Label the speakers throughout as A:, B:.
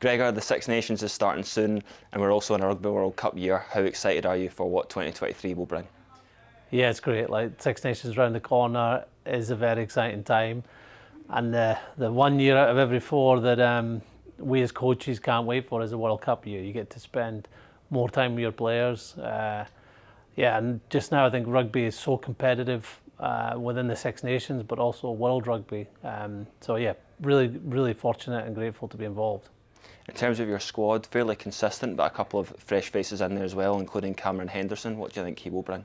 A: Gregor, the Six Nations is starting soon, and we're also in a Rugby World Cup year. How excited are you for what 2023 will bring?
B: Yeah, it's great. Like Six Nations round the corner is a very exciting time, and the 1 year out of every four that we as coaches can't wait for is a World Cup year. You get to spend more time with your players. And just now I think rugby is so competitive within the Six Nations, but also world rugby. Really fortunate and grateful to be involved.
A: In terms of your squad, fairly consistent, but a couple of fresh faces in there as well, including Cameron Henderson. What do you think he will bring?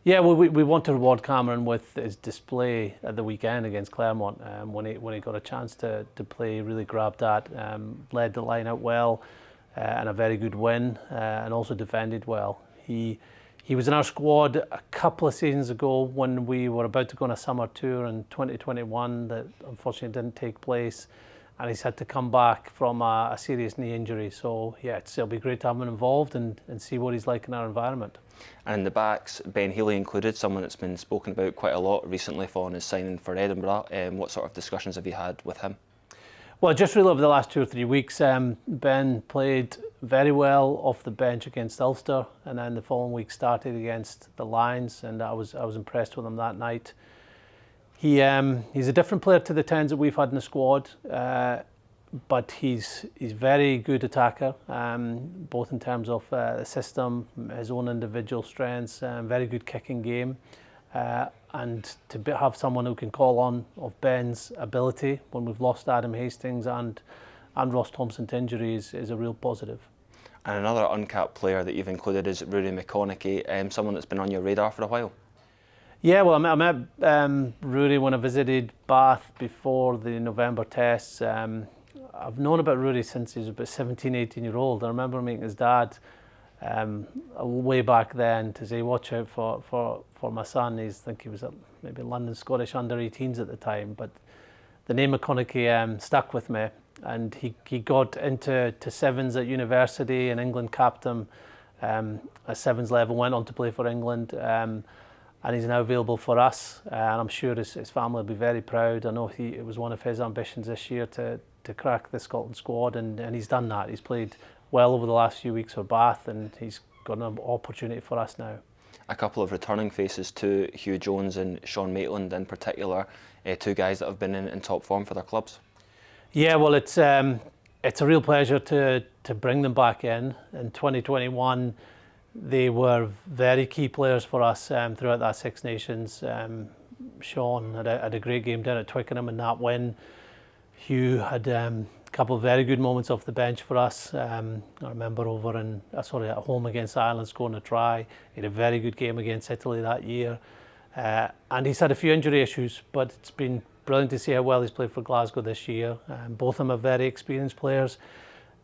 B: Yeah, well, we want to reward Cameron with his display at the weekend against Claremont. When he got a chance to play, really grabbed that, led the line out well, and a very good win, and also defended well. He was in our squad a couple of seasons ago when we were about to go on a summer tour in 2021 that unfortunately didn't take place, and he's had to come back from a serious knee injury. So yeah, it'll be great to have him involved and see what he's like in our environment.
A: And in the backs, Ben Healy included, someone that's been spoken about quite a lot recently following his signing for Edinburgh. What sort of discussions have you had with him?
B: Well, just really over the last 2 or 3 weeks, Ben played very well off the bench against Ulster, and then the following week started against the Lions, and I was impressed with him that night. He's a different player to the 10s that we've had in the squad, but he's very good attacker, both in terms of the system, his own individual strengths, very good kicking game. And to have someone who can call on of Ben's ability when we've lost Adam Hastings and Ross Thompson to injuries is a real positive.
A: And another uncapped player that you've included is Rory McConaughey, someone that's been on your radar for a while.
B: Yeah, well, I met Rory when I visited Bath before the November tests. I've known about Rory since he was about 17, 18-year-old. I remember meeting his dad way back then to say, watch out for my son. I think he was at maybe London Scottish under-18s at the time, but the name McConaughey stuck with me, and he got into sevens at university, and England capped him at sevens level, went on to play for England, and he's now available for us, and I'm sure his family will be very proud. I know it was one of his ambitions this year to crack the Scotland squad, and he's done that. He's played well over the last few weeks for Bath, and he's got an opportunity for us now.
A: A couple of returning faces too, Hugh Jones and Sean Maitland in particular, two guys that have been in top form for their clubs. Yeah,
B: well, it's a real pleasure to bring them back in. In 2021, they were very key players for us throughout that Six Nations. Sean had a great game down at Twickenham in that win. Hugh had a couple of very good moments off the bench for us. I remember at home against Ireland scoring a try. He had a very good game against Italy that year. And he's had a few injury issues, but it's been brilliant to see how well he's played for Glasgow this year. Both of them are very experienced players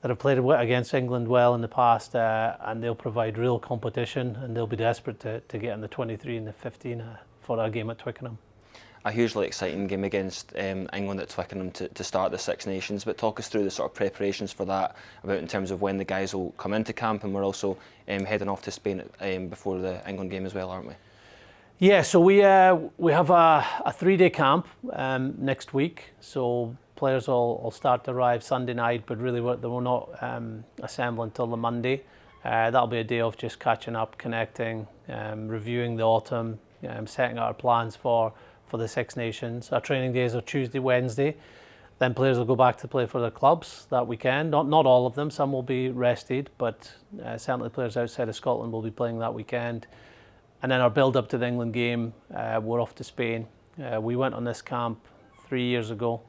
B: that have played against England well in the past, and they'll provide real competition, and they'll be desperate to get in the 23 and the 15 for our game at Twickenham.
A: A hugely exciting game against England at Twickenham to start the Six Nations, but talk us through the sort of preparations for that, about in terms of when the guys will come into camp, and we're also heading off to Spain before the England game as well, aren't we? Yeah, so we have a 3-day camp next week, so players will start to arrive Sunday night, but really they will not assemble until the Monday. That'll be a day of just catching up, connecting, reviewing the autumn, setting out our plans for the Six Nations. Our training days are Tuesday, Wednesday. Then players will go back to play for their clubs that weekend. Not all of them, some will be rested, but certainly players outside of Scotland will be playing that weekend. And then our build-up to the England game, we're off to Spain. We went on this camp 3 years ago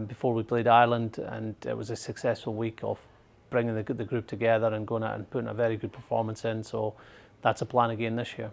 A: before we played Ireland, and it was a successful week of bringing the group together and going out and putting a very good performance in. So that's a plan again this year.